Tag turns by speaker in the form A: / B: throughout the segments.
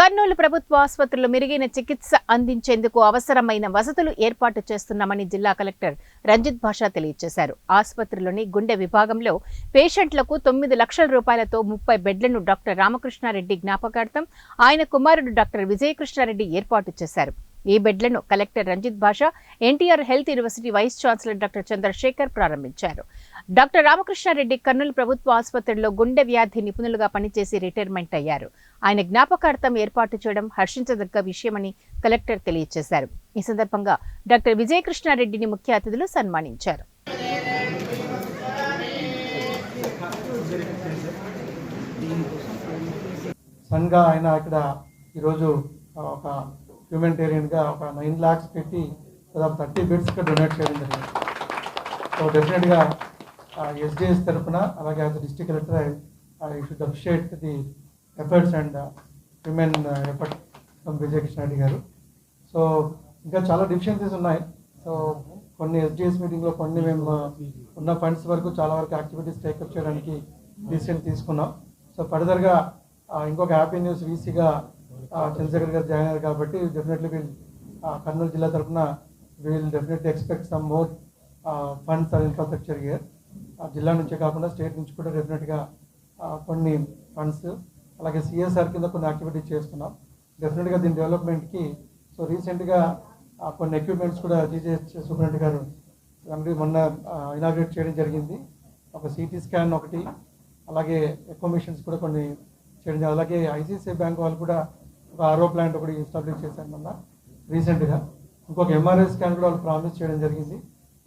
A: కర్నూలు ప్రభుత్వ ఆసుపత్రుల్లో మెరుగైన చికిత్స అందించేందుకు అవసరమైన వసతులు ఏర్పాటు చేస్తున్నామని జిల్లా కలెక్టర్ రంజిత్ భాషా తెలియజేశారు. ఆసుపత్రిలోని గుండె విభాగంలో పేషెంట్లకు 9 లక్షల రూపాయలతో 30 బెడ్లను డాక్టర్ రామకృష్ణారెడ్డి జ్ఞాపకార్థం ఆయన కుమారుడు డాక్టర్ విజయకృష్ణారెడ్డి ఏర్పాటు చేశారు. ఈ బెడ్లను collector Ranjith Basha NTR health university vice chancellor doctor Chandrasekhar ప్రారంభించారు. డాక్టర్ రామకృష్ణారెడ్డి కర్నూలు ప్రభుత్వ ఆసుపత్రిలో గుండె వ్యాధి నిపుణులుగా పనిచేసి రిటైర్మెంట్ అయ్యారు. ఆయన జ్ఞాపకార్థం ఏర్పాటు చేయడం హర్షించదగ్గ విషయమని కలెక్టర్ తెలియజేశారు. ఈ సందర్భంగా డాక్టర్ విజయకృష్ణారెడ్డిని ముఖ్య అతిథులు సన్మానించారు.
B: ఆయన ఇక్కడ ఈరోజు ఒక హ్యూమనిటేరియన్గా ఒక 9 lakhs పెట్టి దాదాపు 30 beds డొనేట్ చేయడం జరిగింది. సో డెఫినెట్గా ఎస్డిఎస్ తరఫున అలాగే as district collector I should appreciate the efforts and human effort from Vijayakrishnareddy garu. So ఇంకా చాలా డిఫిషియన్సీస్ ఉన్నాయి. సో కొన్ని ఎస్డిఎస్ మీటింగ్లో కొన్ని మేము ఉన్న ఫండ్స్ వరకు చాలా వరకు యాక్టివిటీస్ టేకప్ చేయడానికి డిసిషన్ తీసుకున్నాం. సో ఫర్దర్గా ఇంకొక హ్యాపీ న్యూస్ వీసీగా చంద్రశేఖర్ గారు జాయిన్ అయ్యారు కాబట్టి డెఫినెట్లీ కర్నూలు జిల్లా తరఫున we'll definitely expect some more funds and infrastructure year. జిల్లా నుంచే కాకుండా స్టేట్ నుంచి కూడా డెఫినెట్గా కొన్ని ఫండ్స్ అలాగే సిఎస్ఆర్ కింద కొన్ని యాక్టివిటీస్ చేస్తున్నాం డెఫినెట్గా దీని డెవలప్మెంట్కి. సో రీసెంట్గా కొన్ని ఎక్విప్మెంట్స్ కూడా జీజీహెచ్ సూపరింటెండెంట్ గారు మొన్న ఇనాగ్రేట్ చేయడం జరిగింది. ఒక సిటీ స్కాన్ ఒకటి, అలాగే ఎకో మిషన్స్ కూడా కొన్ని చేయడం జరిగింది. అలాగే ఐసిఐసిఐ బ్యాంక్ వాళ్ళు కూడా ఒక ఆర్ఓ ప్లాంట్ ఒకటి ఎస్టాబ్లిష్ చేశారు మొన్న రీసెంట్గా. ఇంకొక ఎంఆర్ఐ స్కాన్ కూడా వాళ్ళు ప్రామిస్ చేయడం జరిగింది.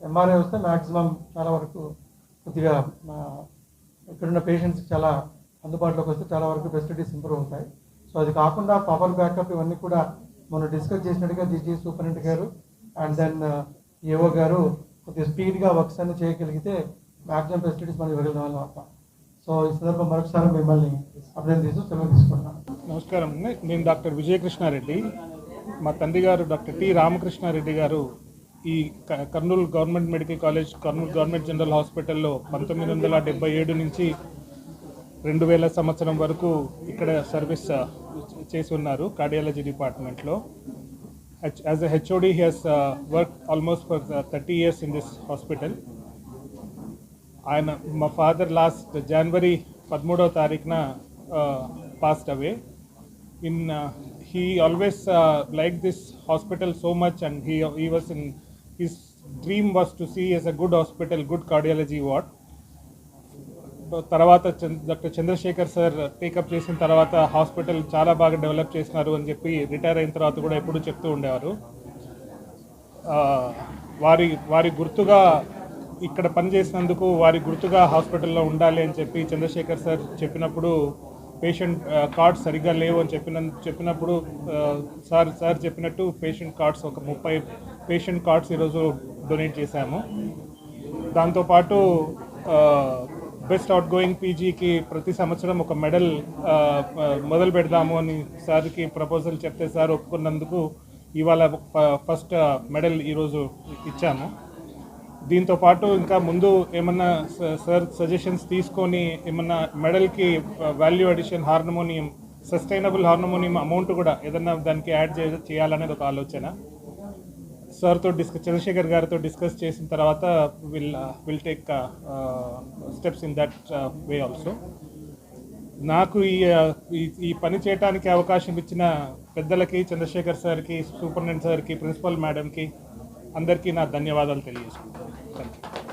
B: ఎంఆర్ఐ వస్తే మ్యాక్సిమం చాలా వరకు కొద్దిగా ఇక్కడున్న పేషెంట్స్కి చాలా అందుబాటులోకి వస్తే చాలా వరకు ఫెసిలిటీస్ ఇంప్రూవ్ అవుతాయి. సో అది కాకుండా పవర్ బ్యాకప్ ఇవన్నీ కూడా మనం డిస్కస్ చేసినట్టుగా జీజీ సూపరింటెండెంట్ గారు అండ్ దెన్ ఏఓ గారు కొద్దిగా స్పీడ్గా వర్క్స్ అన్ని చేయగలిగితే మ్యాక్సిమం ఫెసిలిటీస్ మనం ఇవ్వగలిగిన అవుతాం. సో ఈ సందర్భం మరొకసారి మిమ్మల్ని అభినందిస్తూ సెలవు తీసుకుంటున్నాను.
C: నమస్కారం అండి. నేను డాక్టర్ విజయకృష్ణారెడ్డి. మా తండ్రి గారు డాక్టర్ టి రామకృష్ణారెడ్డి గారు ఈ Kurnool government medical college, Kurnool government general హాస్పిటల్లో 1977 నుంచి 2000 సంవత్సరం వరకు ఇక్కడ సర్వీస్ చేసి ఉన్నారు కార్డియాలజీ డిపార్ట్మెంట్లో. As a HOD he has work almost for 30 years in this hospital. ఆయన మా ఫాదర్ లాస్ట్ January 13వ తారీఖున passed away. He always liked this hospital so much, and he was in his dream was to see as a good hospital, good cardiology ward. తర్వాత doctor Chandrasekhar sir take up చేసిన తర్వాత hospital చాలా బాగా develop చేసినారు అని చెప్పి retire అయిన తర్వాత కూడా ఎప్పుడూ చెప్తూ ఉండేవారు. వారి గుర్తుగా ఇక్కడ పనిచేసినందుకు వారి గుర్తుగా హాస్పిటల్లో ఉండాలి అని చెప్పి చంద్రశేఖర్ సార్ చెప్పినప్పుడు పేషెంట్ కార్డ్స్ సరిగ్గా లేవు అని చెప్పినప్పుడు సార్ చెప్పినట్టు పేషెంట్ కార్డ్స్ ఒక 30 పేషెంట్ కార్డ్స్ ఈరోజు డొనేట్ చేశాము. దాంతోపాటు బెస్ట్ అవుట్ గోయింగ్ పీజీకి ప్రతి సంవత్సరం ఒక మెడల్ మొదలు పెడదాము అని సార్కి ప్రపోజల్ చెప్తే సార్ ఒప్పుకున్నందుకు ఇవాళ ఫస్ట్ మెడల్ ఈరోజు ఇచ్చాము. దీంతోపాటు ఇంకా ముందు ఏమన్నా సార్ సజెషన్స్ తీసుకొని ఏమన్నా మెడల్కి value addition harmonium, sustainable harmonium amount కూడా ఏదన్నా దానికి యాడ్ చేయాలనేది ఒక ఆలోచన. సార్తో చంద్రశేఖర్ గారితో డిస్కస్ చేసిన తర్వాత will take steps in that way also. నాకు ఈ పని చేయడానికి అవకాశం ఇచ్చిన పెద్దలకి, చంద్రశేఖర్ సార్కి, సూపరింటెండెంట్ సార్కి, ప్రిన్సిపల్ మేడంకి అందరికీ నా ధన్యవాదాలు తెలియజేసుకుంటాను. Thank you.